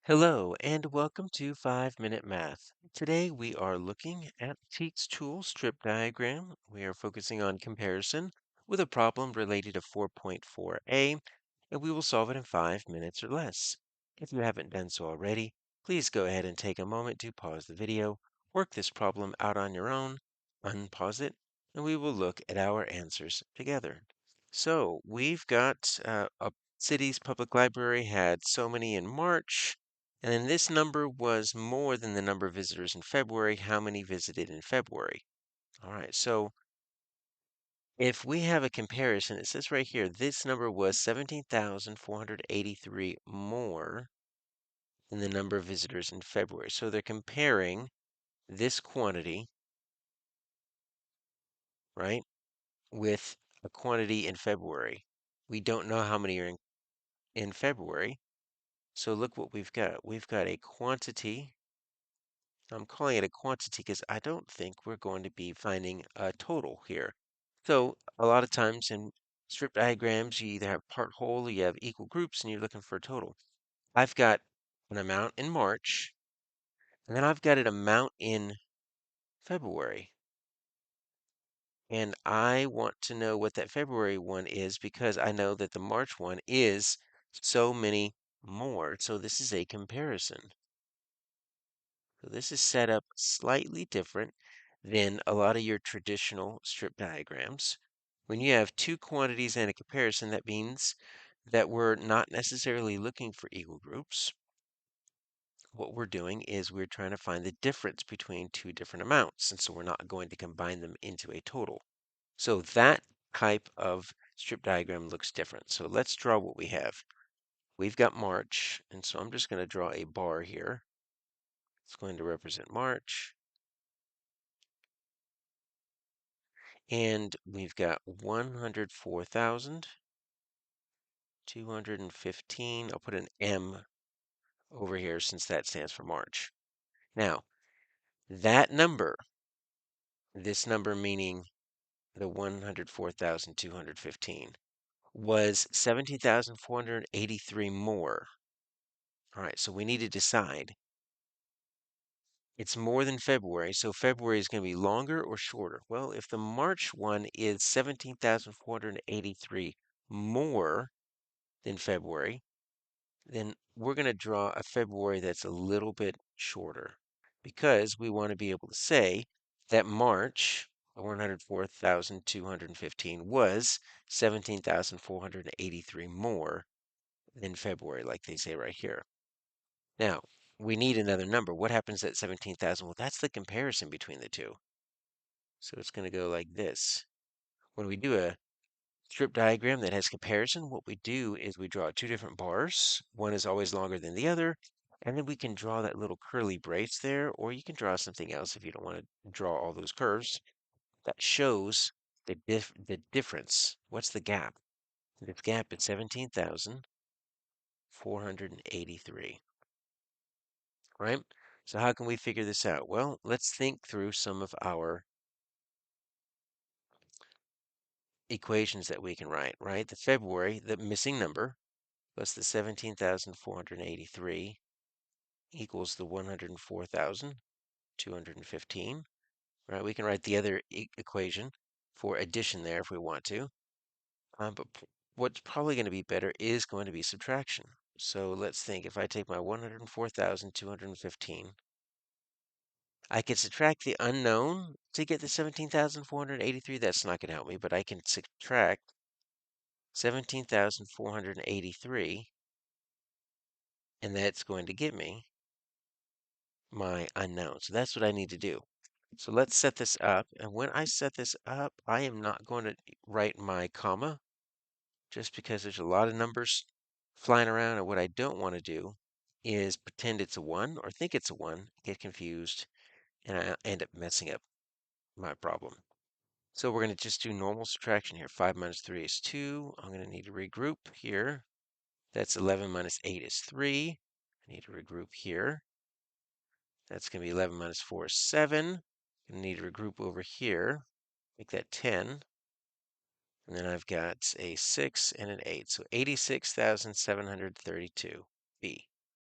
Hello and welcome to 5 Minute Math. Today we are looking at TEKS tool strip diagram. We are focusing on comparison with a problem related to 4.4a, and we will solve it in 5 minutes or less. If you haven't done so already, please go ahead and take a moment to pause the video, work this problem out on your own, unpause it, and we will look at our answers together. So we've got a city's public library had so many in March. And then this number was more than the number of visitors in February. How many visited in February? All right, so if we have a comparison, it says right here, this number was 17,483 more than the number of visitors in February. So they're comparing this quantity, right, with a quantity in February. We don't know how many are in February. So look what we've got. We've got a quantity. I'm calling it a quantity because I don't think we're going to be finding a total here. So a lot of times in strip diagrams, you either have part whole or you have equal groups and you're looking for a total. I've got an amount in March, and then I've got an amount in February. And I want to know what that February one is because I know that the March one is so many more. So this is a comparison. So this is set up slightly different than a lot of your traditional strip diagrams. When you have two quantities and a comparison, that means that we're not necessarily looking for equal groups. What we're doing is we're trying to find the difference between two different amounts, and so we're not going to combine them into a total. So that type of strip diagram looks different. So let's draw what we have. We've got March, and so I'm just going to draw a bar here. It's going to represent March. And we've got 104,215. I'll put an M over here since that stands for March. Now, that number, this number meaning the 104,215, was 17,483 more. All right, so we need to decide. It's more than February, so February is going to be longer or shorter. Well, if the March one is 17,483 more than February, then we're going to draw a February that's a little bit shorter because we want to be able to say that March 104,215 was 17,483 more than February, like they say right here. Now, we need another number. What happens at 17,000? Well, that's the comparison between the two. So it's going to go like this. When we do a strip diagram that has comparison, what we do is we draw two different bars. One is always longer than the other, and then we can draw that little curly brace there, or you can draw something else if you don't want to draw all those curves. That shows the difference. What's the gap? The gap is 17,483, right? So how can we figure this out? Well, let's think through some of our equations that we can write, right? The February, the missing number, plus the 17,483 equals the 104,215, right? We can write the other equation for addition there if we want to. But what's probably going to be better is going to be subtraction. So let's think, if I take my 104,215, I can subtract the unknown to get the 17,483. That's not going to help me, but I can subtract 17,483, and that's going to give me my unknown. So that's what I need to do. So let's set this up. And when I set this up, I am not going to write my comma just because there's a lot of numbers flying around. And what I don't want to do is pretend it's a 1 or think it's a 1, get confused, and I end up messing up my problem. So we're going to just do normal subtraction here. 5 minus 3 is 2. I'm going to need to regroup here. That's 11 minus 8 is 3. I need to regroup here. That's going to be 11 minus 4 is 7. Going to need to regroup over here. Make that 10. And then I've got a 6 and an 8. So 86,732 B.